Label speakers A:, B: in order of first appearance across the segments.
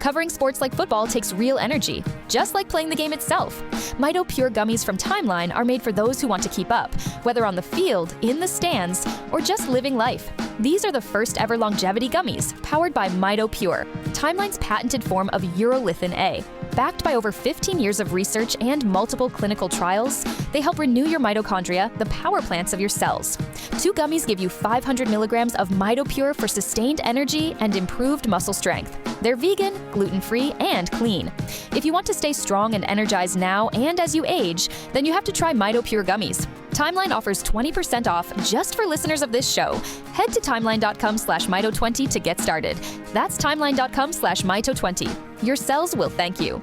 A: Covering sports like football takes real energy, just like playing the game itself. Mito Pure gummies from Timeline are made for those who want to keep up, whether on the field, in the stands, or just living life. These are the first ever longevity gummies, powered by Mito Pure, Timeline's patented form of urolithin A. Backed by over 15 years of research and multiple clinical trials, they help renew your mitochondria, the power plants of your cells. 2 gummies give you 500 milligrams of Mito Pure for sustained energy and improved muscle strength. They're vegan, gluten-free, and clean. If you want to stay strong and energized now and as you age, then you have to try Mito Pure gummies. Timeline offers 20% off just for listeners of this show. Head to timeline.com/Mito20 to get started. That's timeline.com/Mito20. Your cells will thank you.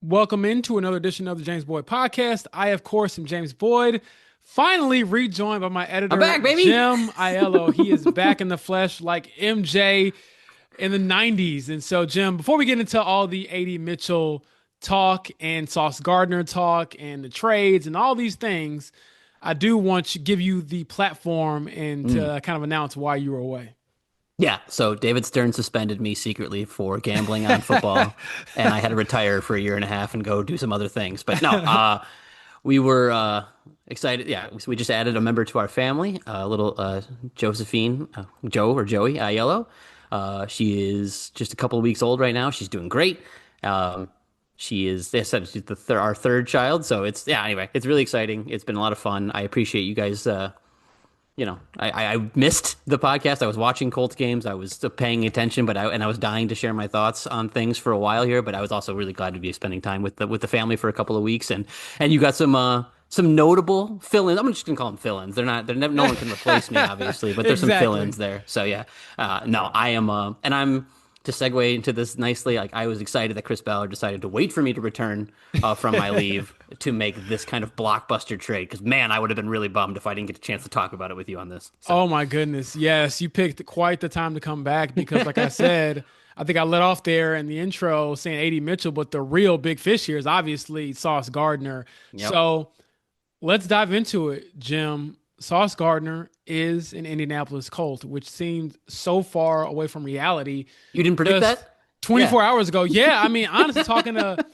B: Welcome into another edition of the James Boyd Podcast. I, of course, am James Boyd, finally rejoined by my editor,
C: I'm back, baby.
B: Jim Ayello. He is back in the flesh like MJ in the 90s. And so, Jim, before we get into all the A.D. Mitchell talk and Sauce Gardner talk and the trades and all these things, I do want to give you the platform and to kind of announce why you were away.
C: Yeah, so David Stern suspended me secretly for gambling on football, and I had to retire for a year and a half and go do some other things. But no, we were excited. Yeah, we just added a member to our family, little Josephine, Joe or Joey Ayello. She is just a couple of weeks old right now. She's doing great. She is, they said she's our third child. So anyway, it's really exciting. It's been a lot of fun. I appreciate you guys. I missed the podcast. I was watching Colts games. I was still paying attention, but I was dying to share my thoughts on things for a while here. But I was also really glad to be spending time with the family for a couple of weeks. And you got some notable fill-ins. I'm just gonna call them fill-ins. No one can replace me, obviously, but there's some fill-ins there. So yeah, no, I am, and I'm. To segue into this nicely, like I was excited that Chris Ballard decided to wait for me to return from my leave to make this kind of blockbuster trade. Because man, I would have been really bummed if I didn't get a chance to talk about it with you on this. So.
B: Oh my goodness, yes, you picked quite the time to come back because, like I said, I think I let off there in the intro saying A.D. Mitchell, but the real big fish here is obviously Sauce Gardner. Yep. So let's dive into it, Jim. Sauce Gardner is an Indianapolis Colt, which seemed so far away from reality.
C: You didn't predict that?
B: 24 hours ago. Yeah, I mean, honestly, talking to,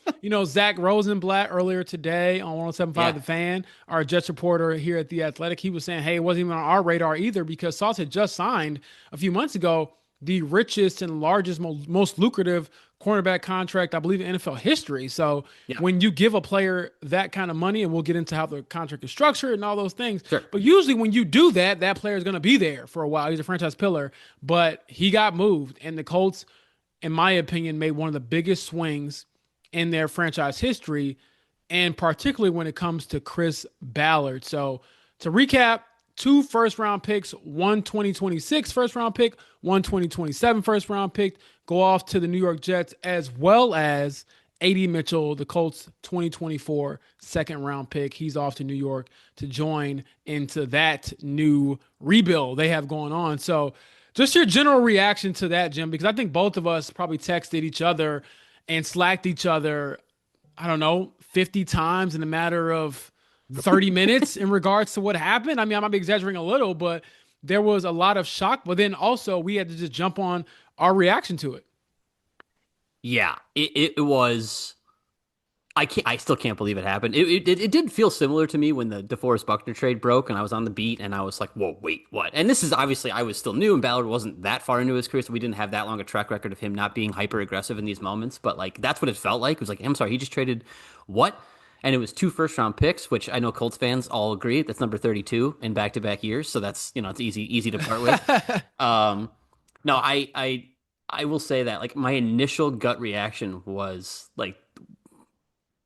B: Zach Rosenblatt earlier today on 107.5 The Fan, our Jets reporter here at The Athletic, he was saying, hey, it wasn't even on our radar either because Sauce had just signed a few months ago the richest and largest, most lucrative cornerback contract, I believe, in NFL history. So when you give a player that kind of money, and we'll get into how the contract is structured and all those things, but usually when you do that, that player is going to be there for a while. He's a franchise pillar, but he got moved, and the Colts, in my opinion, made one of the biggest swings in their franchise history, and particularly when it comes to Chris Ballard. So to recap, 2 first-round picks, 1 2026 first-round pick, 1 2027 first-round pick, go off to the New York Jets, as well as A.D. Mitchell, the Colts 2024 second-round pick. He's off to New York to join into that new rebuild they have going on. So just your general reaction to that, Jim, because I think both of us probably texted each other and slacked each other, 50 times in a matter of 30 minutes in regards to what happened. I mean, I might be exaggerating a little, but there was a lot of shock. But then also we had to just jump on our reaction to it.
C: Yeah, it was. I still can't believe it happened. It did feel similar to me when the DeForest Buckner trade broke and I was on the beat and I was like, whoa, wait, what? And this is obviously, I was still new and Ballard wasn't that far into his career, so we didn't have that long a track record of him not being hyper aggressive in these moments. But like, that's what it felt like. It was like, I'm sorry, he just traded what? And it was 2 first-round picks, which I know Colts fans all agree that's number 32 in back-to-back years. So that's, it's easy to part with. No, I will say that like my initial gut reaction was like,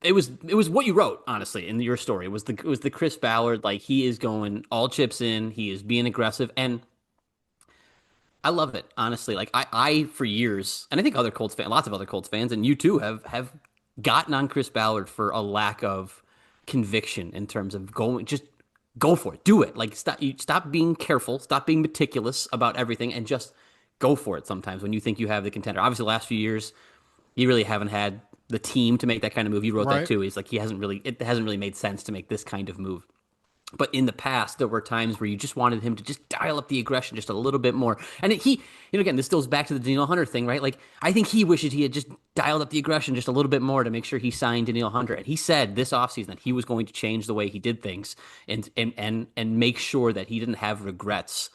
C: it was what you wrote, honestly, in your story. It was the Chris Ballard, like he is going all chips in, he is being aggressive, and I love it, honestly. Like I for years, and I think lots of other Colts fans, and you too have gotten on Chris Ballard for a lack of conviction in terms of just go for it, do it. Like stop being careful, stop being meticulous about everything, and just go for it. Sometimes when you think you have the contender, obviously the last few years, you really haven't had the team to make that kind of move. You wrote that too. He's like, it hasn't really made sense to make this kind of move. But in the past, there were times where you just wanted him to just dial up the aggression just a little bit more. And again, this goes back to the Danielle Hunter thing, right? Like, I think he wishes he had just dialed up the aggression just a little bit more to make sure he signed Danielle Hunter. And he said this offseason that he was going to change the way he did things and make sure that he didn't have regrets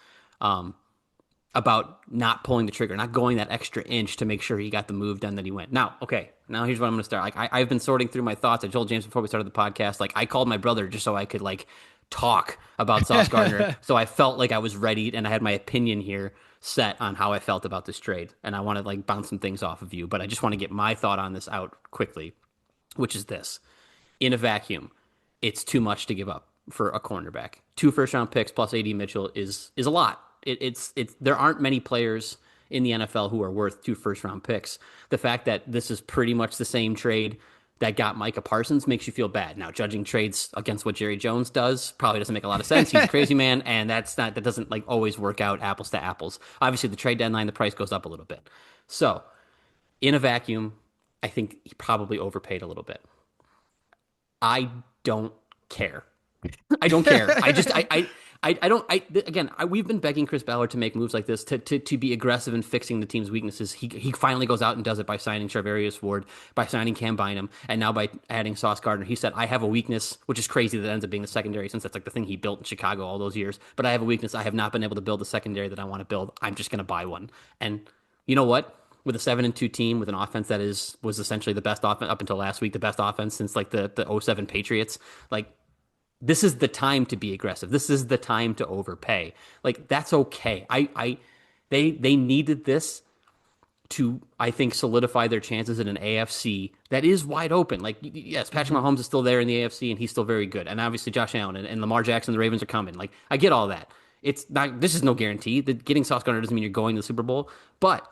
C: about not pulling the trigger, not going that extra inch to make sure he got the move done that he went. Now here's what I'm going to start. Like, I've been sorting through my thoughts. I told James before we started the podcast, like, I called my brother just so I could, like, talk about Sauce Gardner. So I felt like I was ready and I had my opinion here set on how I felt about this trade. And I want to, like, bounce some things off of you, but I just want to get my thought on this out quickly, which is this. In a vacuum, it's too much to give up for a cornerback. 2 first-round picks plus AD Mitchell is a lot. It's there aren't many players in the NFL who are worth 2 first-round picks. The fact that this is pretty much the same trade that got Micah Parsons makes you feel bad. Now, judging trades against what Jerry Jones does probably doesn't make a lot of sense. He's a crazy man, and that doesn't, like, always work out apples to apples. Obviously, the trade deadline, the price goes up a little bit. So, in a vacuum, I think he probably overpaid a little bit. I don't care. I don't care. We've been begging Chris Ballard to make moves like this, to be aggressive in fixing the team's weaknesses. He finally goes out and does it by signing Charvarius Ward, by signing Cam Bynum, and now by adding Sauce Gardner. He said, I have a weakness, which is crazy that ends up being the secondary, since that's, like, the thing he built in Chicago all those years. But I have a weakness. I have not been able to build the secondary that I want to build. I'm just going to buy one. And you know what? With a 7-2 team, with an offense that was essentially the best offense up until last week, the best offense since, like, the 07 Patriots, like, this is the time to be aggressive. This is the time to overpay. Like, that's okay. They needed this to, I think, solidify their chances in an AFC that is wide open. Like, yes, Patrick Mahomes is still there in the AFC, and he's still very good. And obviously Josh Allen and Lamar Jackson, the Ravens are coming. Like, I get all that. It's not. This is no guarantee. That getting Sauce Gardner doesn't mean you're going to the Super Bowl, but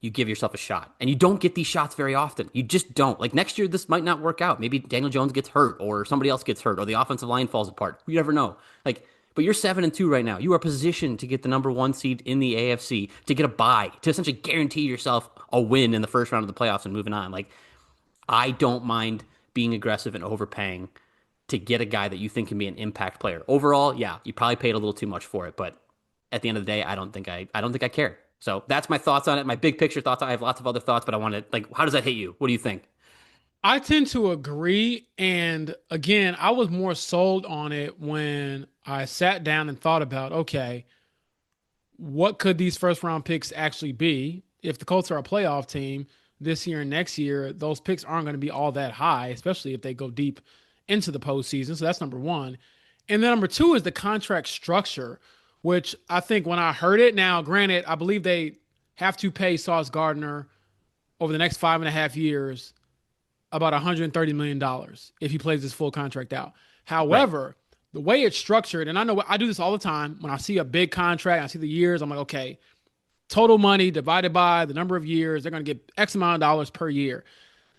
C: you give yourself a shot. And you don't get these shots very often. You just don't. Like, next year, this might not work out. Maybe Daniel Jones gets hurt, or somebody else gets hurt, or the offensive line falls apart. You never know. Like, but you're 7-2 right now. You are positioned to get the number 1 seed in the AFC, to get a bye, to essentially guarantee yourself a win in the first round of the playoffs and moving on. Like, I don't mind being aggressive and overpaying to get a guy that you think can be an impact player. Overall, yeah, you probably paid a little too much for it, but at the end of the day, I don't think I care. So that's my thoughts on it. My big picture thoughts. I have lots of other thoughts, but I want to, like, how does that hit you? What do you think?
B: I tend to agree. And again, I was more sold on it when I sat down and thought about, okay, what could these first round picks actually be? If the Colts are a playoff team this year and next year, those picks aren't going to be all that high, especially if they go deep into the postseason. So that's number 1. And then number 2 is the contract structure, which I think when I heard it, now granted, I believe they have to pay Sauce Gardner over the next 5.5 years about $130 million if he plays his full contract out. However, the way it's structured, and I know I do this all the time, when I see a big contract, I see the years, I'm like, okay, total money divided by the number of years, they're going to get X amount of dollars per year.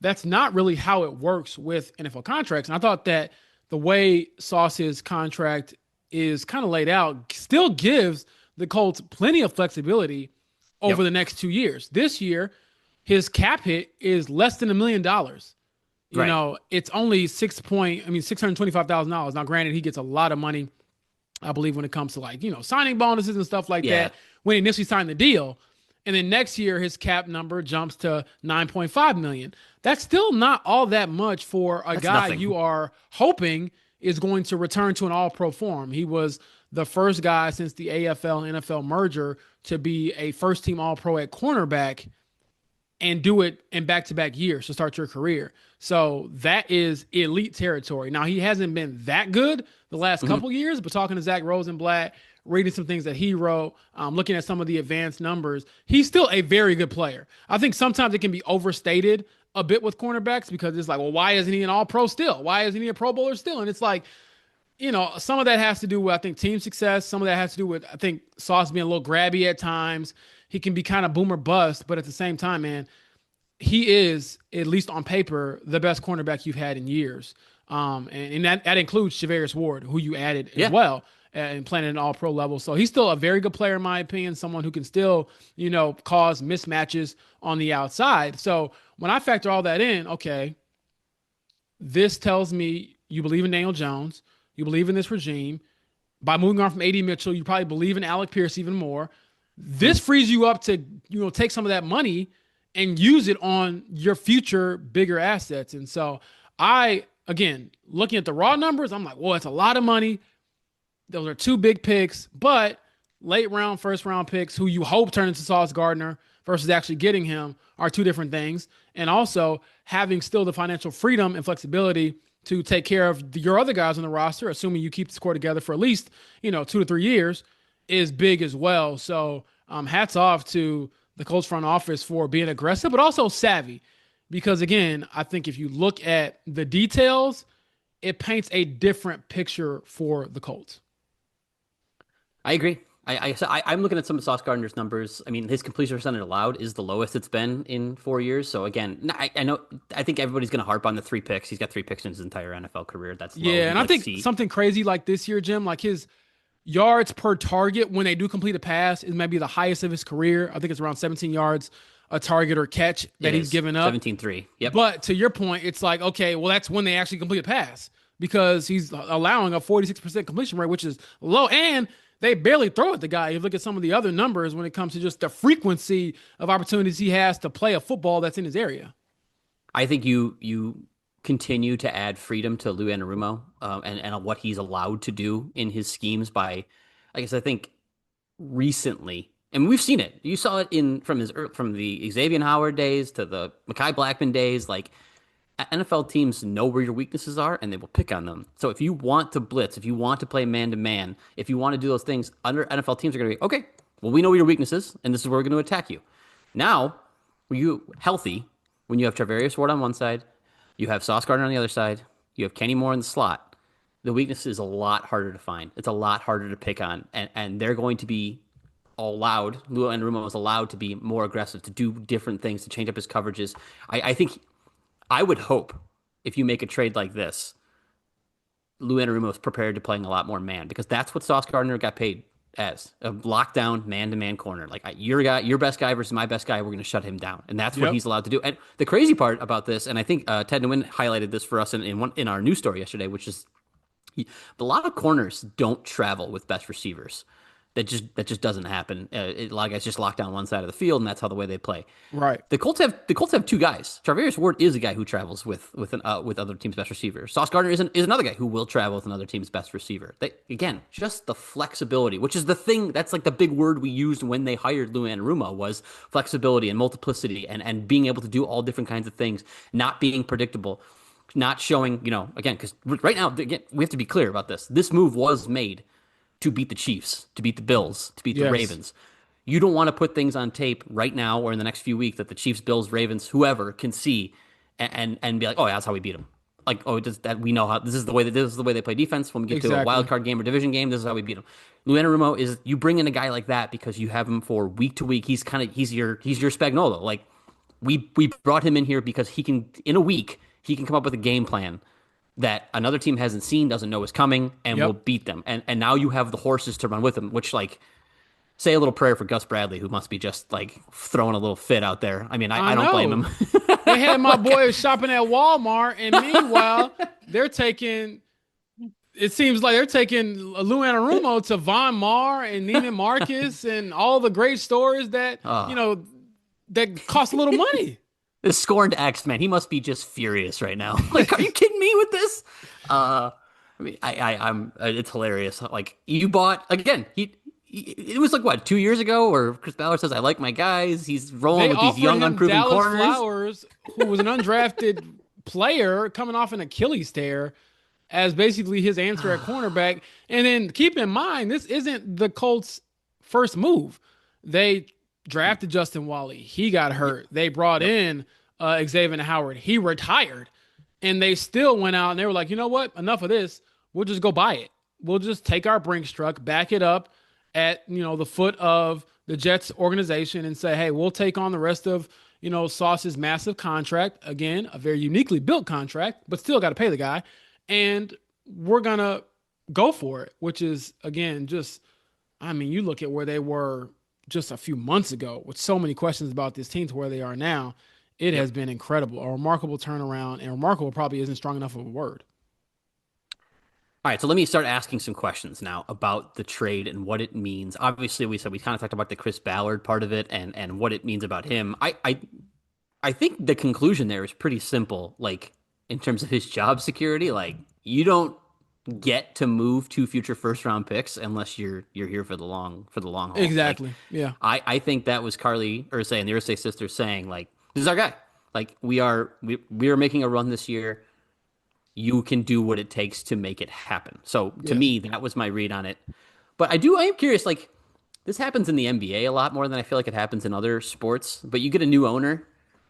B: That's not really how it works with NFL contracts. And I thought that the way Sauce's contract is kind of laid out still gives the Colts plenty of flexibility over the next 2 years. This year, his cap hit is less than $1 million. You know, it's only $625,000. Now, granted, he gets a lot of money, I believe, when it comes to, like, you know, signing bonuses and stuff like that when he initially signed the deal. And then next year, his cap number jumps to $9.5 million. That's still not all that much for a guy you are hoping is going to return to an all-pro form. He was the first guy since the AFL and NFL merger to be a first-team all-pro at cornerback and do it in back-to-back years to start your career. So that is elite territory. Now, he hasn't been that good the last couple years, but talking to Zach Rosenblatt, reading some things that he wrote, looking at some of the advanced numbers, he's still a very good player. I think sometimes it can be overstated a bit with cornerbacks because it's like, well, why isn't he an all-pro still? Why isn't he a Pro Bowler still? And it's like, you know, some of that has to do with, I think, team success. Some of that has to do with, I think, Sauce being a little grabby at times. He can be kind of boom or bust, but at the same time, man, he is, at least on paper, the best cornerback you've had in years. And that includes Charvarius Ward, who you added as well, and playing at an all-pro level. So he's still a very good player, in my opinion, someone who can still, you know, cause mismatches on the outside. So when I factor all that in, okay, this tells me you believe in Daniel Jones, You believe in this regime. By moving on from AD Mitchell, you probably believe in Alec Pierce even more. This frees you up to, take some of that money and use it on your future bigger assets. And so again, looking at the raw numbers, I'm like, well, it's a lot of money. Those are two big picks, but late round, first round picks who you hope turn into Sauce Gardner versus actually getting him are two different things. And also having still the financial freedom and flexibility to take care of your other guys on the roster, assuming you keep the score together for at least, 2 to 3 years, is big as well. So hats off to the Colts front office for being aggressive, but also savvy. Because again, I think if you look at the details, it paints a different picture for the Colts.
C: I agree. I'm looking at some of Sauce Gardner's numbers. I mean, his completion percentage allowed is the lowest it's been in 4 years. So again, I think everybody's going to harp on the 3 picks. He's got 3 picks in his entire NFL career. That's low.
B: Yeah, and I think something crazy like this year, Jim, like his yards per target when they do complete a pass is maybe the highest of his career. I think it's around 17 yards a target or catch that he's given up.
C: 17-3. Yep.
B: But to your point, it's like, okay, well, that's when they actually complete a pass because he's allowing a 46% completion rate, which is low. And they barely throw at the guy. You look at some of the other numbers when it comes to just the frequency of opportunities he has to play a football that's in his area.
C: I think you continue to add freedom to Lou Anarumo and what he's allowed to do in his schemes by, I guess I think recently, and we've seen it. You saw it from the Xavier Howard days to the Mekhi Blackman days. Like NFL teams know where your weaknesses are and they will pick on them. So if you want to blitz, if you want to play man to man, if you want to do those things, other NFL teams are going to be okay. Well, we know where your weaknesses, and this is where we're going to attack you. Now, when you healthy, when you have Travarius Ward on one side, you have Sauce Gardner on the other side, you have Kenny Moore in the slot. The weakness is a lot harder to find. It's a lot harder to pick on, and they're going to be allowed. Lou Anarumo is allowed to be more aggressive, to do different things, to change up his coverages. I think. I would hope if you make a trade like this, Lou Anarumo is prepared to playing a lot more man because that's what Sauce Gardner got paid as, a lockdown man-to-man corner. Like your best guy versus my best guy, we're going to shut him down, and that's what he's allowed to do. And the crazy part about this, and I think Ted Nguyen highlighted this for us in our news story yesterday, which is a lot of corners don't travel with best receivers. That just doesn't happen. A lot of guys just lock down one side of the field, and that's how the way they play.
B: Right.
C: The Colts have 2 guys. Travarius Ward is a guy who travels with other teams' best receivers. Sauce Gardner is another guy who will travel with another team's best receiver. Again, just the flexibility, which is the thing that's like the big word we used when they hired Lou Anarumo, was flexibility and multiplicity and being able to do all different kinds of things, not being predictable, not showing, again, because right now, again, we have to be clear about this. This move was made to beat the Chiefs, to beat the Bills, to beat the Ravens. You don't want to put things on tape right now or in the next few weeks that the Chiefs, Bills, Ravens, whoever can see and be like, oh, yeah, that's how we beat them. Like, oh, we know how this is the way they play defense. When we get to a wild card game or division game, this is how we beat them. Lou Anarumo is, you bring in a guy like that because you have him for week to week. He's your Spagnuolo. Like we brought him in here because he can, in a week, he can come up with a game plan that another team hasn't seen, doesn't know is coming, and will beat them. And now you have the horses to run with them, which, like, say a little prayer for Gus Bradley, who must be just, like, throwing a little fit out there. I mean, I don't blame him.
B: They had my boys shopping at Walmart, and meanwhile, it seems like they're taking Lou Anarumo to Von Mar and Neiman Marcus and all the great stores that, that cost a little money.
C: The scorned ex, man, he must be just furious right now. Like, are you kidding me with this? I mean, I'm. It's hilarious. Like, you bought again. It was like what, 2 years ago, where Chris Ballard says, "I like my guys." He's rolling with these young, unproven
B: Dallas
C: corners.
B: Flowers, who was an undrafted player coming off an Achilles tear, as basically his answer at cornerback. And then keep in mind, this isn't the Colts' first move. They drafted Justin Wally. He got hurt. They brought in Xavier Howard. He retired. And they still went out and they were like, you know what? Enough of this. We'll just go buy it. We'll just take our Brinks truck, back it up at, the foot of the Jets organization and say, hey, we'll take on the rest of, Sauce's massive contract. Again, a very uniquely built contract, but still got to pay the guy. And we're going to go for it, which is, again, you look at where they were just a few months ago with so many questions about this team to where they are now. It has been incredible, a remarkable turnaround, and remarkable probably isn't strong enough of a word.
C: All right, so let me start asking some questions now about the trade and what it means. Obviously, we said we kind of talked about the Chris Ballard part of it and what it means about him. I think the conclusion there is pretty simple. Like in terms of his job security, like you don't get to move two future first round picks unless you're here for the long haul. Like
B: Exactly. Yeah.
C: I think that was Carly Ursay and the Ursay sisters saying like this is our guy. Like we are making a run this year. You can do what it takes to make it happen. So to
B: Yes.
C: me, that was my read on it. But I am curious, like this happens in the NBA a lot more than I feel like it happens in other sports. But you get a new owner,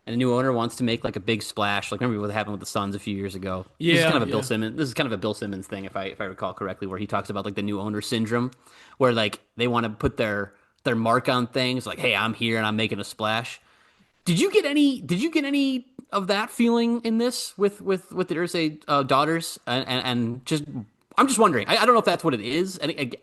C: and a new owner wants to make like a big splash. Like remember what happened with the Suns a few years ago. This is kind
B: Yeah.
C: of a Bill
B: Yeah.
C: Simmons. This is kind of a Bill Simmons thing, if I recall correctly, where he talks about like the new owner syndrome, where like they want to put their mark on things. Like, hey, I'm here and I'm making a splash. Did you get any of that feeling in this with the Ursay daughters and just I'm just wondering. I don't know if that's what it is. And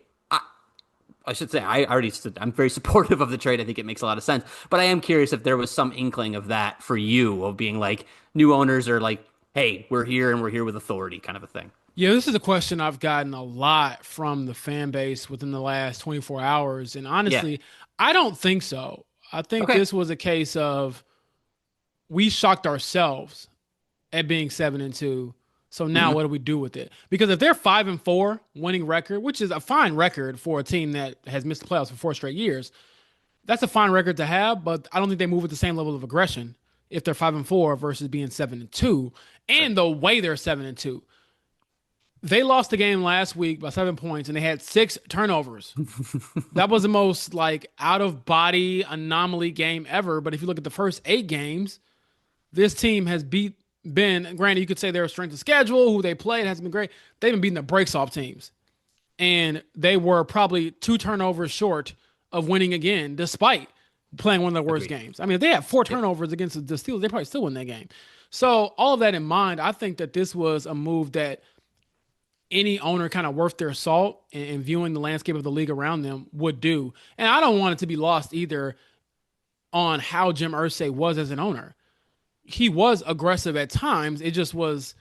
C: I should say I already I'm very supportive of the trade. I think it makes a lot of sense. But I am curious if there was some inkling of that for you of being like new owners are like, hey, we're here and we're here with authority kind of a thing.
B: Yeah, this is a question I've gotten a lot from the fan base within the last 24 hours. And
C: Yeah.
B: honestly, I don't think so. I think
C: Okay.
B: this was a case of we shocked ourselves at being 7-2. So now
C: Hmm.
B: what do we do with it? Because if they're 5-4 winning record, which is a fine record for a team that has missed the playoffs for 4 straight years, that's a fine record to have, but I don't think they move with the same level of aggression if they're 5-4 versus being 7-2.
C: Sure.
B: And the way they're 7-2. They lost the game last week by 7 points and they had 6 turnovers. That was the most like out of body anomaly game ever. But if you look at the first 8 games, this team has beat been, granted, you could say their strength of schedule, who they played hasn't been great. They've been beating the brakes off teams. And they were probably 2 turnovers short of winning again, despite playing one of the worst
C: Agreed.
B: games. I mean, if they had four
C: Yep.
B: turnovers against the Steelers, they probably still win that game. So, all of that in mind, I think that this was a move that any owner kind of worth their salt and viewing the landscape of the league around them would do. And I don't want it to be lost either on how Jim Irsay was as an owner. He was aggressive at times. It just was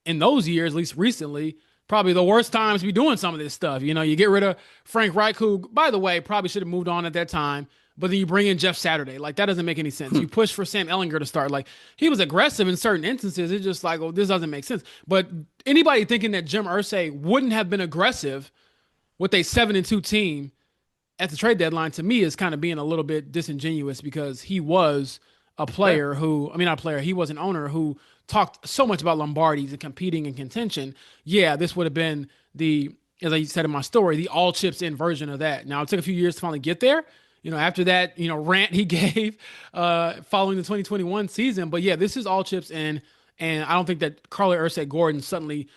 B: in those years, at least recently, probably the worst times to be doing some of this stuff. You know, you get rid of Frank Reich, who, by the way, probably should have moved on at that time. But then you bring in Jeff Saturday. Like, that doesn't make any sense. You push for Sam Ellinger to start. Like, he was aggressive in certain instances. It's just like, oh, this doesn't make sense. But anybody thinking that Jim Irsay wouldn't have been aggressive with a 7-2 team at the trade deadline, to me, is kind of being a little bit disingenuous because he was a
C: Fair.
B: player who, I mean, not a player, he was an owner who talked so much about Lombardi's and competing and contention. Yeah, this would have been the, as I said in my story, the all chips in version of that. Now, it took a few years to finally get there. You know, after that, rant he gave following the 2021 season. But yeah, this is all chips in. And I don't think that Carly Ursay Gordon suddenly,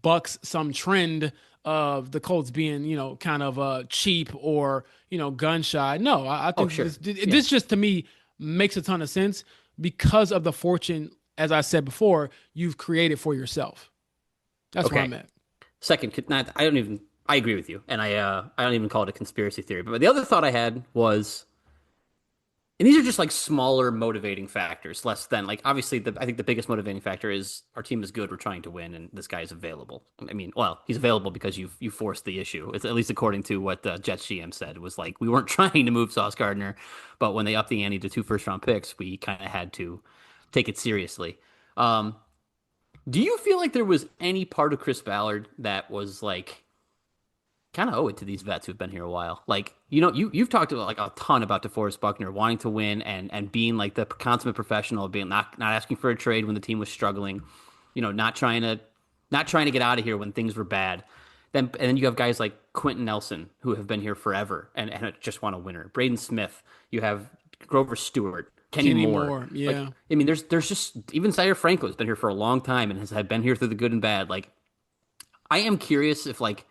B: bucks some trend of the Colts being, kind of cheap or, gun shy. No, I
C: Oh,
B: think
C: sure.
B: this
C: Yeah.
B: this just to me makes a ton of sense because of the fortune, as I said before, you've created for yourself. That's where
C: Okay.
B: I'm at.
C: Second, not I don't even I agree with you, and I don't even call it a conspiracy theory. But the other thought I had was, and these are just like smaller motivating factors, less than like obviously I think the biggest motivating factor is our team is good, we're trying to win, and this guy is available. I mean, well, he's available because you forced the issue. It's at least according to what the Jets GM said. It was like we weren't trying to move Sauce Gardner, but when they upped the ante to two first round picks, we kind of had to take it seriously. Um, do you feel like there was any part of Chris Ballard that was like kind of owe it to these vets who've been here a while? Like, you've talked about like a ton about DeForest Buckner wanting to win and being like the consummate professional, being not asking for a trade when the team was struggling, not trying to get out of here when things were bad. And then you have guys like Quentin Nelson who have been here forever and just want a winner. Braden Smith, you have Grover Stewart, Kenny
B: Kenny
C: Moore.
B: Moore,
C: Like,
B: yeah.
C: I mean, there's just even Zaire Franco has been here for a long time and has had been here through the good and bad. Like, I am curious if like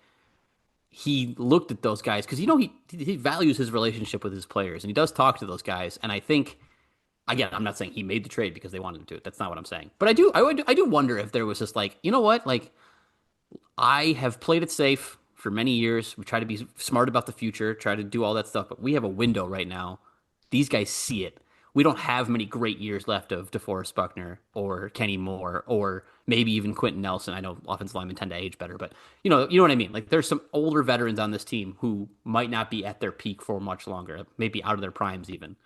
C: he looked at those guys because he values his relationship with his players and he does talk to those guys. And I think again, I'm not saying he made the trade because they wanted him to. That's not what I'm saying. But I do wonder if there was just like, you know what, like I have played it safe for many years. We try to be smart about the future, try to do all that stuff, but we have a window right now. These guys see it. we don't have many great years left of DeForest Buckner or Kenny Moore or maybe even Quentin Nelson. I know offensive linemen tend to age better, but you know what I mean? Like there's some older veterans on this team who might not be at their peak for much longer, maybe out of their primes even.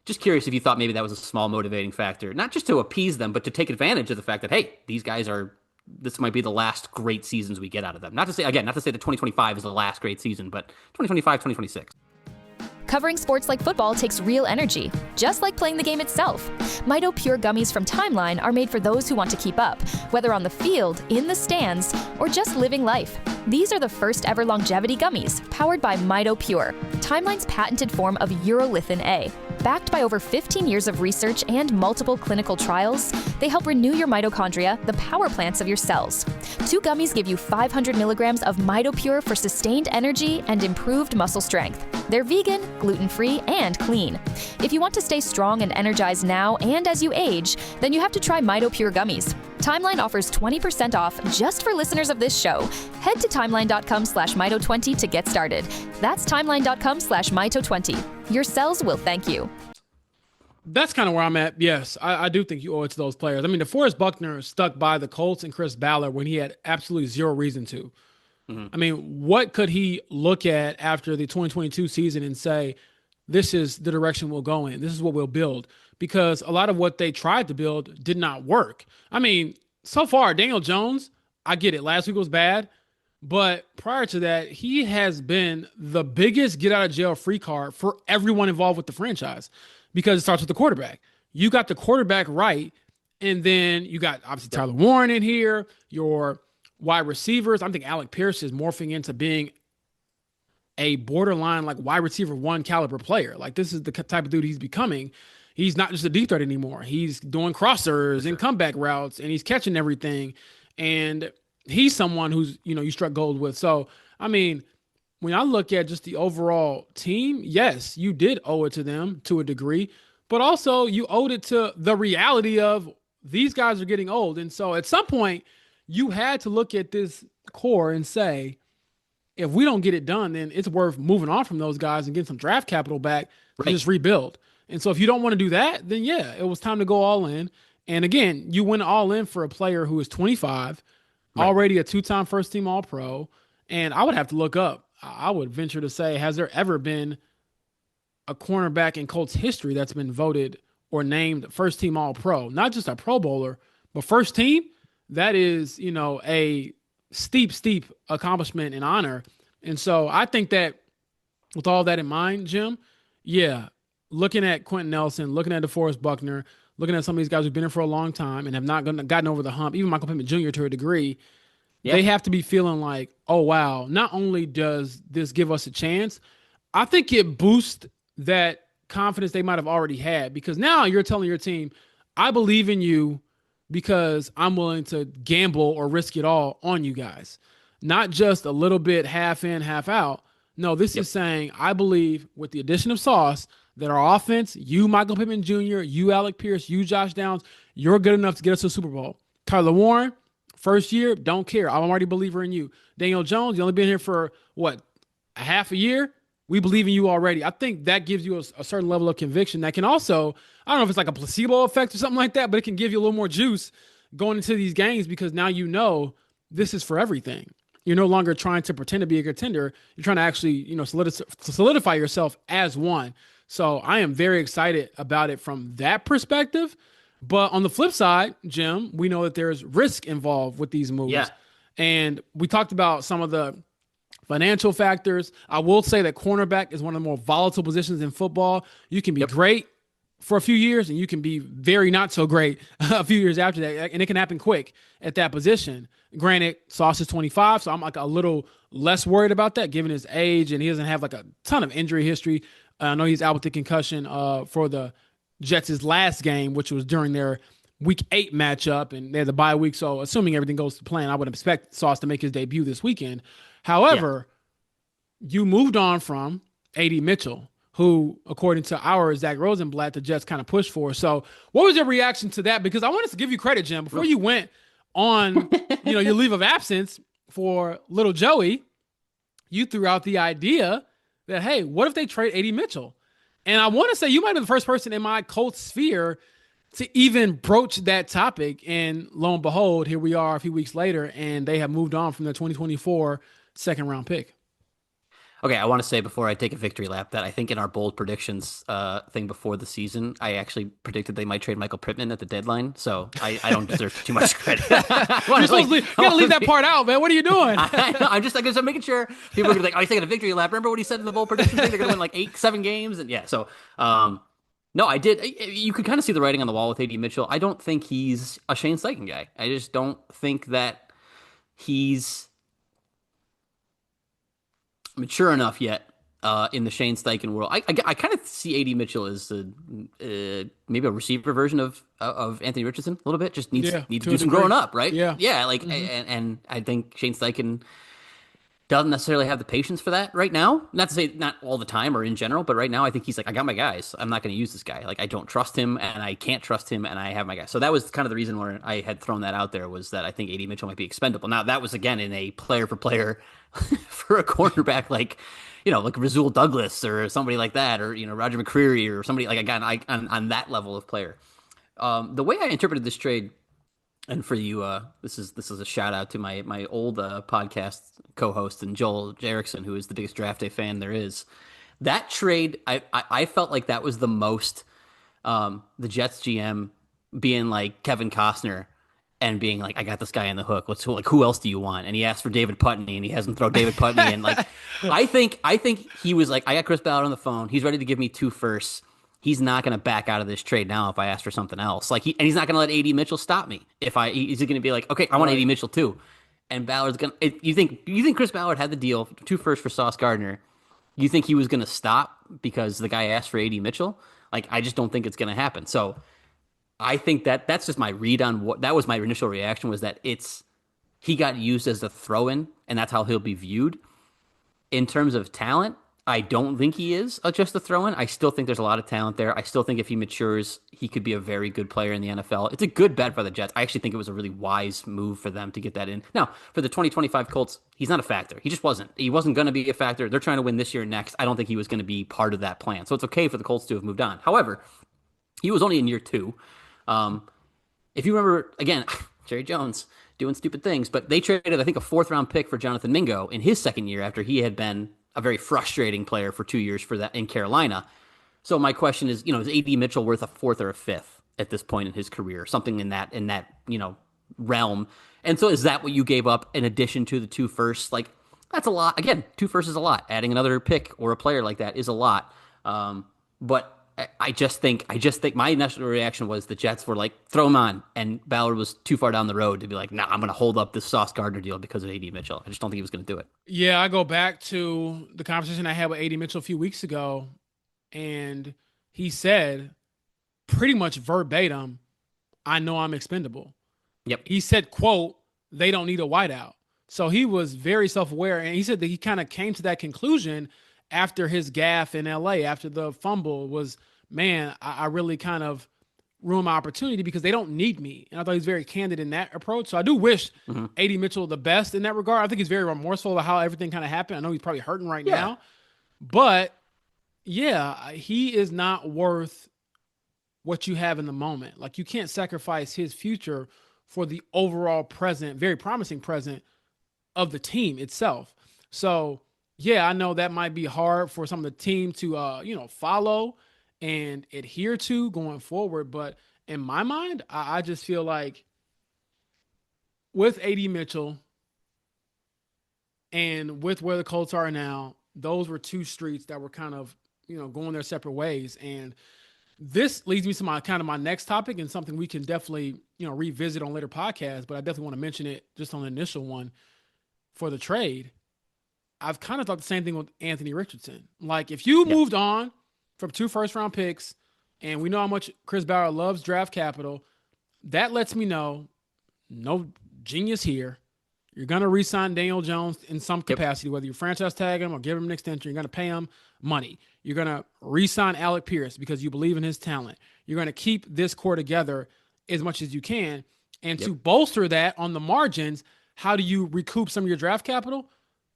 C: Just curious if you thought maybe that was a small motivating factor, not just to appease them, but to take advantage of the fact that, hey, these guys are, this might be the last great seasons we get out of them. Not to say that 2025 is the last great season, but 2025, 2026.
A: Covering sports like football takes real energy, just like playing the game itself. Mito Pure gummies from Timeline are made for those who want to keep up, whether on the field, in the stands, or just living life. These are the first ever longevity gummies, powered by Mito Pure, Timeline's patented form of urolithin A. Backed by over 15 years of research and multiple clinical trials, they help renew your mitochondria, the power plants of your cells. 2 gummies give you 500 milligrams of Mito Pure for sustained energy and improved muscle strength. They're vegan, gluten-free, and clean. If you want to stay strong and energized now and as you age, then you have to try Mito Pure gummies. Timeline offers 20% off just for listeners of this show. Head to timeline.com/Mito20 to get started. That's timeline.com/Mito20. Your cells will thank you.
B: That's kind of where I'm at. Yes, I do think you owe it to those players. I mean, DeForest Buckner stuck by the Colts and Chris Ballard when he had absolutely zero reason to. I mean, what could he look at after the 2022 season and say, this is the direction we'll go in. This is what we'll build. Because a lot of what they tried to build did not work. I mean, so far, Daniel Jones, I get it. Last week was bad. But prior to that, he has been the biggest get out of jail free card for everyone involved with the franchise because it starts with the quarterback. You got the quarterback right. And then you got obviously Tyler Warren in here, your wide receivers. I think Alec Pierce is morphing into being a borderline like wide receiver 1 caliber player. Like this is the type of dude he's becoming. He's not just a deep threat anymore. He's doing crossers and comeback routes and he's catching everything. And he's someone who's, you struck gold with. So, I mean, when I look at just the overall team, yes, you did owe it to them to a degree, but also you owed it to the reality of these guys are getting old. And so at some point you had to look at this core and say, if we don't get it done, then it's worth moving on from those guys and getting some draft capital back to just rebuild. And so if you don't want to do that, then yeah, it was time to go all in. And again, you went all in for a player who is 25, already a 2-time first team All-Pro. And I would have to look up. I would venture to say, has there ever been a cornerback in Colts history that's been voted or named first team All-Pro? Not just a Pro Bowler, but first team? That is, a steep accomplishment and honor. And so I think that with all that in mind, Jim, yeah, looking at Quentin Nelson, looking at DeForest Buckner, looking at some of these guys who've been here for a long time and have not gotten over the hump, even Michael Pittman Jr. to a degree, they have to be feeling like, oh, wow, not only does this give us a chance, I think it boosts that confidence they might have already had because now you're telling your team, I believe in you because I'm willing to gamble or risk it all on you guys. Not just a little bit half in, half out. No, this is saying, I believe with the addition of Sauce that our offense, you, Michael Pittman Jr., you, Alec Pierce, you, Josh Downs, you're good enough to get us to the Super Bowl. Tyler Warren, first year, don't care. I'm already a believer in you. Daniel Jones, you only been here for, a half a year? We believe in you already. I think that gives you a certain level of conviction that can also, I don't know if it's like a placebo effect or something like that, but it can give you a little more juice going into these games because now you know this is for everything. You're no longer trying to pretend to be a contender. You're trying to actually, solidify yourself as one. So I am very excited about it from that perspective. But on the flip side, Jim, we know that there's risk involved with these moves. Yeah. And we talked about some of the financial factors. I will say that cornerback is one of the more volatile positions in football. You can be great for a few years and you can be very not so great a few years after that. And it can happen quick at that position. Granted, Sauce is 25, so I'm like a little less worried about that given his age and he doesn't have like a ton of injury history. I know he's out with the concussion for the Jets' last game, which was during their Week 8 matchup, and they had the bye week. So assuming everything goes to plan, I would expect Sauce to make his debut this weekend. However, you moved on from A.D. Mitchell, who, according to our Zach Rosenblatt, the Jets kind of pushed for. So what was your reaction to that? Because I wanted to give you credit, Jim, before you went on your leave of absence for little Joey, you threw out the idea that, hey, what if they trade A.D. Mitchell? And I want to say you might be the first person in my Colts sphere to even broach that topic. And lo and behold, here we are a few weeks later, and they have moved on from their 2024 second round pick.
C: Okay, I want to say before I take a victory lap that I think in our bold predictions thing before the season, I actually predicted they might trade Michael Pittman at the deadline. So I don't deserve too much credit.
B: You gotta leave that part out, man. What are you doing?
C: I'm just like, I'm making sure people are gonna be like, oh, he's taking a victory lap. Remember what he said in the bold predictions thing? They're gonna win like 7 games, and yeah. So no, I did. You could kind of see the writing on the wall with AD Mitchell. I don't think he's a Shane Steichen guy. I just don't think that he's mature enough yet in the Shane Steichen world. I kind of see AD Mitchell as maybe a receiver version of Anthony Richardson a little bit. Just needs to do some growing up, right?
B: Yeah.
C: Like and I think Shane Steichen doesn't necessarily have the patience for that right now. Not to say not all the time or in general, but right now I think he's like, I got my guys. I'm not going to use this guy. Like I don't trust him and I can't trust him and I have my guys. So that was kind of the reason where I had thrown that out there, was that I think AD Mitchell might be expendable. Now that was again in a player for player for a cornerback like Rasul Douglas or somebody like that, or Roger McCreary or somebody like again on that level of player. The way I interpreted this trade. And for you, this is a shout out to my old podcast co-host and Joel Erickson, who is the biggest draft day fan there is. That trade, I felt like that was the most the Jets GM being like Kevin Costner and being like, I got this guy in the hook. Who else do you want? And he asked for David Putney, and he hasn't thrown David Putney in. Like, I think he was like, I got Chris Ballard on the phone. He's ready to give me 2 firsts. He's not going to back out of this trade now if I ask for something else. Like, and he's not going to let AD Mitchell stop me. He's going to be like, okay, I want AD Mitchell too. And Ballard's going to, you think Chris Ballard had the deal, 2 firsts for Sauce Gardner. You think he was going to stop because the guy asked for AD Mitchell? Like, I just don't think it's going to happen. So I think that's just my read on that was my initial reaction, was that he got used as a throw-in and that's how he'll be viewed. In terms of talent, I don't think he is just a throw-in. I still think there's a lot of talent there. I still think if he matures, he could be a very good player in the NFL. It's a good bet for the Jets. I actually think it was a really wise move for them to get that in. Now, for the 2025 Colts, he's not a factor. He just wasn't. He wasn't going to be a factor. They're trying to win this year and next. I don't think he was going to be part of that plan. So it's okay for the Colts to have moved on. However, he was only in year 2. If you remember, again, Jerry Jones doing stupid things, but they traded, I think, a 4th-round pick for Jonathan Mingo in his second year after he had been a very frustrating player for 2 years for that in Carolina. So my question is, is AD Mitchell worth a 4th or a 5th at this point in his career? Something in that realm. And so is that what you gave up in addition to the 2 firsts? Like, that's a lot. Again, 2 firsts is a lot. Adding another pick or a player like that is a lot. But I just think my initial reaction was the Jets were like, throw him on, and Ballard was too far down the road to be like, nah, I'm going to hold up this Sauce Gardner deal because of AD Mitchell. I just don't think he was going to do it.
B: Yeah, I go back to the conversation I had with AD Mitchell a few weeks ago, and he said pretty much verbatim, I know I'm expendable.
C: Yep.
B: He said, quote, they don't need a wideout. So he was very self-aware, and he said that he kind of came to that conclusion after his gaffe in LA, after the fumble, was, man, I really kind of ruined my opportunity because they don't need me. And I thought he was very candid in that approach. So I do wish AD Mitchell the best in that regard. I think he's very remorseful about how everything kind of happened. I know he's probably hurting right now. But, yeah, he is not worth what you have in the moment. Like, you can't sacrifice his future for the overall present, very promising present of the team itself. So, yeah, I know that might be hard for some of the team to, follow and adhere to going forward. But in my mind, I just feel like with AD Mitchell and with where the Colts are now, those were 2 streets that were kind of, going their separate ways. And this leads me to my next topic, and something we can definitely, revisit on later podcasts. But I definitely want to mention it just on the initial one for the trade. I've kind of thought the same thing with Anthony Richardson. Like, if you moved on from 2 first-round picks, and we know how much Chris Ballard loves draft capital, that lets me know no genius here. You're going to re-sign Daniel Jones in some capacity, whether you franchise tag him or give him an extension. You're going to pay him money. You're going to re-sign Alec Pierce because you believe in his talent. You're going to keep this core together as much as you can. And to bolster that on the margins, how do you recoup some of your draft capital?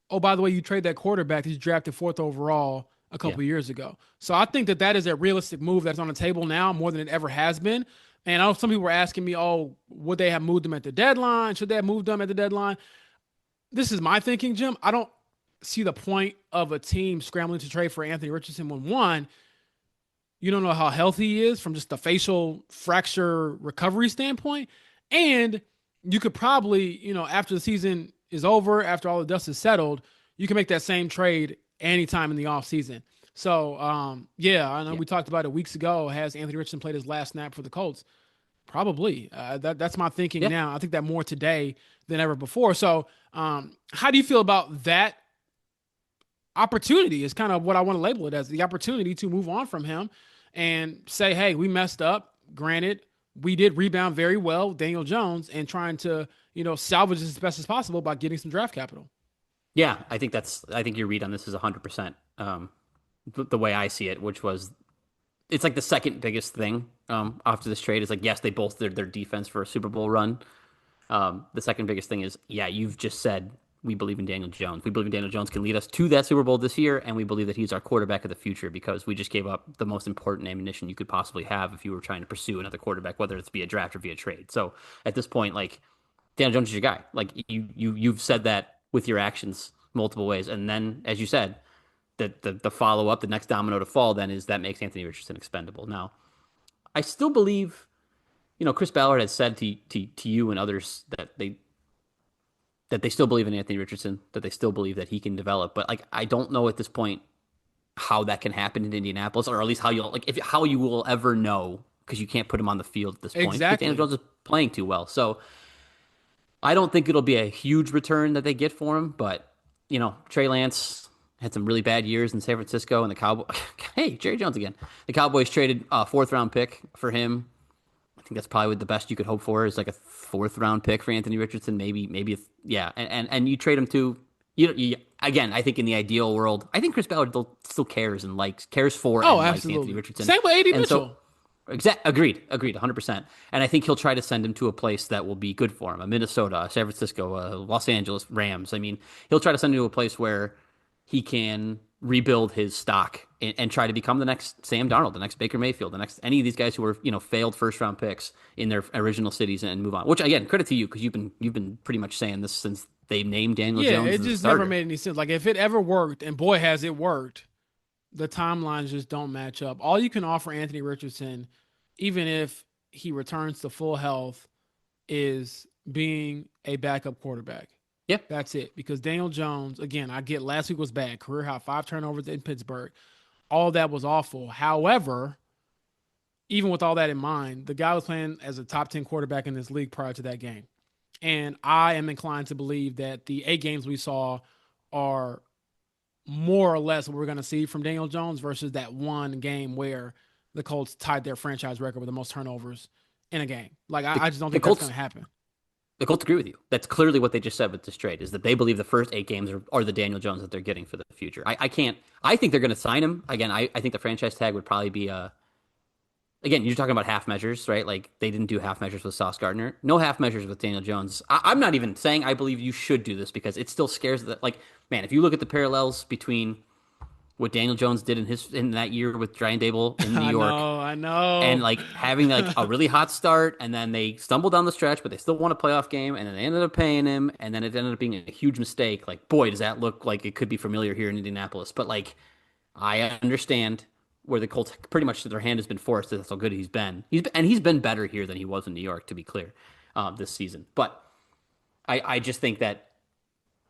B: Oh, by the way, you trade that quarterback that you drafted 4th overall a couple of years ago. So I think that is a realistic move that's on the table now more than it ever has been. And I know some people were asking me, oh, would they have moved him at the deadline? Should they have moved him at the deadline? This is my thinking, Jim. I don't see the point of a team scrambling to trade for Anthony Richardson when, one, you don't know how healthy he is from just the facial fracture recovery standpoint. And you could probably, after the season is over, after all the dust is settled, you can make that same trade anytime in the offseason. So, I know we talked about it weeks ago. Has Anthony Richardson played his last snap for the Colts? Probably. That's my thinking now. I think that more today than ever before. So, how do you feel about that opportunity is kind of what I want to label it as, the opportunity to move on from him and say, hey, we messed up. Granted, we did rebound very well with Daniel Jones and trying to, salvage this as best as possible by getting some draft capital.
C: Yeah, I think your read on this is 100% the way I see it, which was it's like the second biggest thing after this trade is like, yes, they bolstered their defense for a Super Bowl run. The second biggest thing is, you've just said we believe in Daniel Jones. We believe Daniel Jones can lead us to that Super Bowl this year, and we believe that he's our quarterback of the future because we just gave up the most important ammunition you could possibly have if you were trying to pursue another quarterback, whether it's via draft or via trade. So at this point, like, Daniel Jones is your guy. Like, you've said that with your actions multiple ways, and then, as you said, the follow up, the next domino to fall, then is that makes Anthony Richardson expendable. Now, I still believe, Chris Ballard has said to you and others that they still believe in Anthony Richardson, that they still believe that he can develop. But like, I don't know at this point how that can happen in Indianapolis, or at least how you will ever know, because you can't put him on the field at this point.
B: Exactly.
C: Daniel Jones is playing too well, so I don't think it'll be a huge return that they get for him. But Trey Lance had some really bad years in San Francisco, and the Cowboys. Hey, Jerry Jones again. The Cowboys traded a 4th-round pick for him. I think that's probably the best you could hope for, is like a 4th-round pick for Anthony Richardson. Maybe, and you trade him to again. I think in the ideal world, I think Chris Ballard still cares for and likes Anthony Richardson.
B: Same with AD Mitchell.
C: Agreed, 100%. And I think he'll try to send him to a place that will be good for him, a Minnesota, a San Francisco, a Los Angeles Rams. I mean, he'll try to send him to a place where he can rebuild his stock and try to become the next Sam Darnold, the next Baker Mayfield, the next any of these guys who were failed 1st-round picks in their original cities and move on. Which, again, credit to you, because you've been pretty much saying this since they named Daniel Jones.
B: Yeah, it just never made any sense. Like, if it ever worked, and boy has it worked, the timelines just don't match up. All you can offer Anthony Richardson, even if he returns to full health, is being a backup quarterback.
C: Yeah.
B: That's it. Because Daniel Jones, again, I get last week was bad. Career high, 5 turnovers in Pittsburgh. All that was awful. However, even with all that in mind, the guy was playing as a top 10 quarterback in this league prior to that game. And I am inclined to believe that the 8 games we saw are more or less what we're going to see from Daniel Jones versus that one game where the Colts tied their franchise record with the most turnovers in a game. Like, I just don't think that's going to happen.
C: The Colts agree with you. That's clearly what they just said with this trade, is that they believe the first 8 games are the Daniel Jones that they're getting for the future. I think they're going to sign him. Again, I think the franchise tag would probably be again, you're talking about half measures, right? Like, they didn't do half measures with Sauce Gardner. No half measures with Daniel Jones. I'm not even saying I believe you should do this, because it still scares that, like, man, if you look at the parallels between what Daniel Jones did in that year with Brian Dable in New York.
B: I know.
C: And like having like a really hot start, and then they stumbled down the stretch, but they still won a playoff game, and then they ended up paying him, and then it ended up being a huge mistake. Like, boy, does that look like it could be familiar here in Indianapolis. But like, I understand where the Colts pretty much their hand has been forced. That's how good he's been. He's been better here than he was in New York, to be clear, this season. But I just think that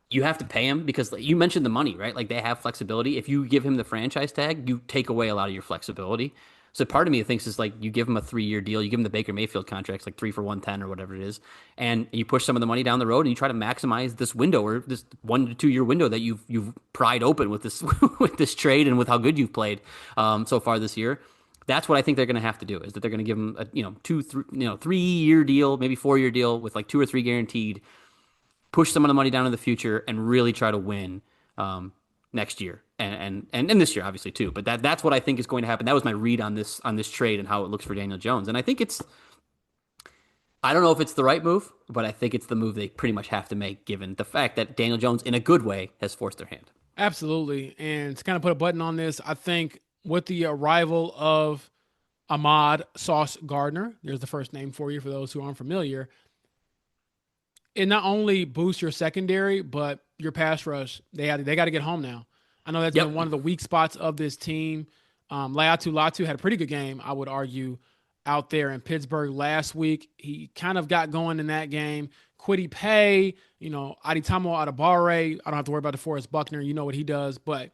C: you have to pay him, because you mentioned the money, right? Like, they have flexibility. If you give him the franchise tag, you take away a lot of your flexibility. So part of me thinks is like, you give him a 3-year deal, you give him the Baker Mayfield contracts, like 3 for 110 or whatever it is, and you push some of the money down the road, and you try to maximize this window, or this 1 to 2 year window that you've pried open with this with this trade and with how good you've played so far this year. That's what I think they're going to have to do, is that they're going to give him a 3-year deal, maybe 4-year deal with like 2 or 3 guaranteed. Push some of the money down in the future and really try to win next year and this year, obviously, too. But that's what I think is going to happen. That was my read on this trade and how it looks for Daniel Jones. And I think I don't know if it's the right move, but I think it's the move they pretty much have to make, given the fact that Daniel Jones, in a good way, has forced their hand.
B: Absolutely. And to kind of put a button on this, I think with the arrival of Ahmad Sauce Gardner, there's the first name for you for those who aren't familiar, it not only boosts your secondary, but your pass rush. They got to get home now. I know that's been
C: Yep.
B: one of the weak spots of this team. Laiatu Latu had a pretty good game, I would argue, out there in Pittsburgh last week. He kind of got going in that game. Kwity Paye, Aditamo Adabare. I don't have to worry about DeForest Buckner. You know what he does. But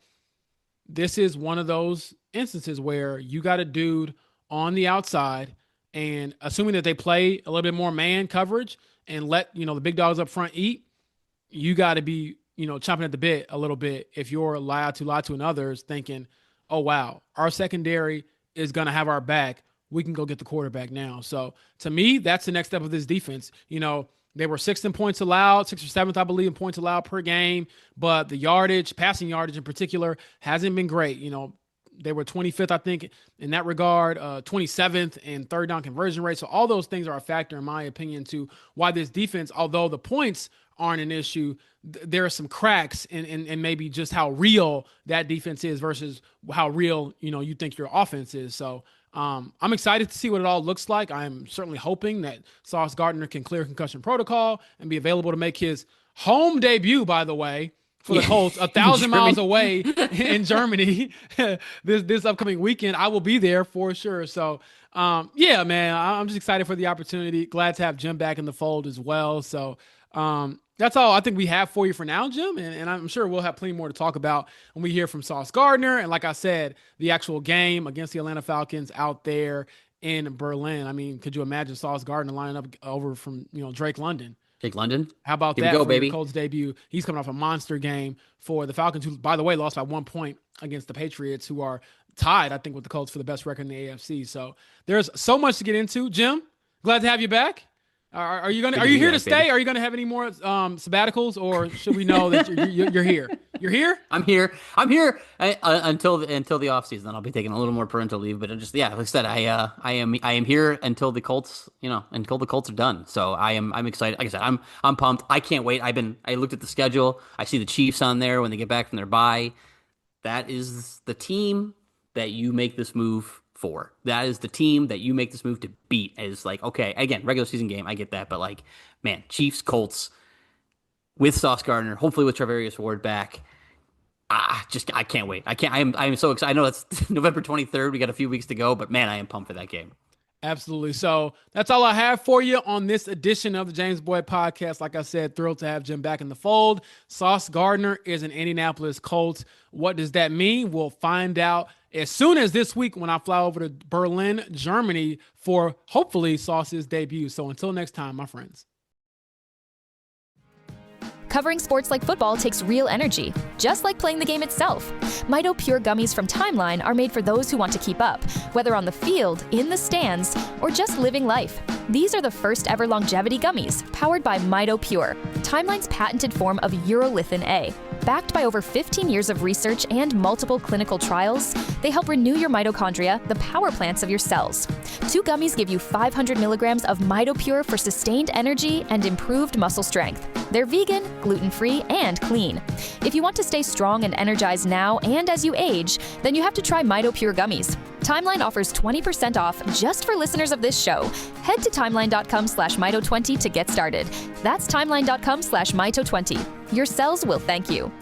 B: this is one of those instances where you got a dude on the outside, and assuming that they play a little bit more man coverage and let the big dogs up front eat, you got to be chomping at the bit a little bit if you're Laiatu Latu and others thinking, oh wow, our secondary is going to have our back. We can go get the quarterback now. So to me, that's the next step of this defense. They were sixth in points allowed, sixth or seventh, I believe, in points allowed per game. But the yardage, passing yardage in particular, hasn't been great. They were 25th, I think, in that regard, 27th in third down conversion rate. So all those things are a factor, in my opinion, to why this defense, although the points aren't an issue, there are some cracks in maybe just how real that defense is versus how real, you think your offense is. So I'm excited to see what it all looks like. I'm certainly hoping that Sauce Gardner can clear concussion protocol and be available to make his home debut, by the way, for the Colts, 1,000 miles away in Germany this upcoming weekend. I will be there for sure. So, yeah, man, I'm just excited for the opportunity. Glad to have Jim back in the fold as well. So, that's all I think we have for you for now, Jim. And I'm sure we'll have plenty more to talk about when we hear from Sauce Gardner. And like I said, the actual game against the Atlanta Falcons out there in Berlin. I mean, could you imagine Sauce Gardner lining up over from, Drake London?
C: Jake London.
B: How about
C: Here
B: that
C: we go,
B: for
C: baby.
B: the Colts debut? He's coming off a monster game for the Falcons, who, by the way, lost by 1 point against the Patriots, who are tied, I think, with the Colts for the best record in the AFC. So there's so much to get into. Jim, glad to have you back. Are you here to stay? Baby. Are you gonna have any more sabbaticals, or should we know that you're here? You're here.
C: I'm here until the offseason. Then I'll be taking a little more parental leave. But like I said, I am here until the Colts, until the Colts are done. So I'm excited. Like I said, I'm pumped. I can't wait. I looked at the schedule. I see the Chiefs on there when they get back from their bye. That is the team that you make this move for. That is the team that you make this move to beat. Is like, okay, again, regular season game, I get that, but like, man, Chiefs, Colts with Sauce Gardner, hopefully with Travarius Ward back. I can't wait. I am so excited. I know it's November 23rd. We got a few weeks to go, but man, I am pumped for that game.
B: Absolutely. So that's all I have for you on this edition of the James Boyd Podcast. Like I said, thrilled to have Jim back in the fold. Sauce Gardner is an Indianapolis Colts. What does that mean? We'll find out as soon as this week when I fly over to Berlin, Germany for hopefully Sauce's debut. So until next time, my friends.
A: Covering sports like football takes real energy, just like playing the game itself. Mito Pure gummies from Timeline are made for those who want to keep up, whether on the field, in the stands, or just living life. These are the first ever longevity gummies, powered by Mito Pure, Timeline's patented form of urolithin A. Backed by over 15 years of research and multiple clinical trials, they help renew your mitochondria, the power plants of your cells. 2 gummies give you 500 milligrams of Mito Pure for sustained energy and improved muscle strength. They're vegan, gluten-free, and clean. If you want to stay strong and energized now and as you age, then you have to try Mito Pure gummies. Timeline offers 20% off just for listeners of this show. Head to timeline.com/Mito20 to get started. That's timeline.com/Mito20. Your cells will thank you.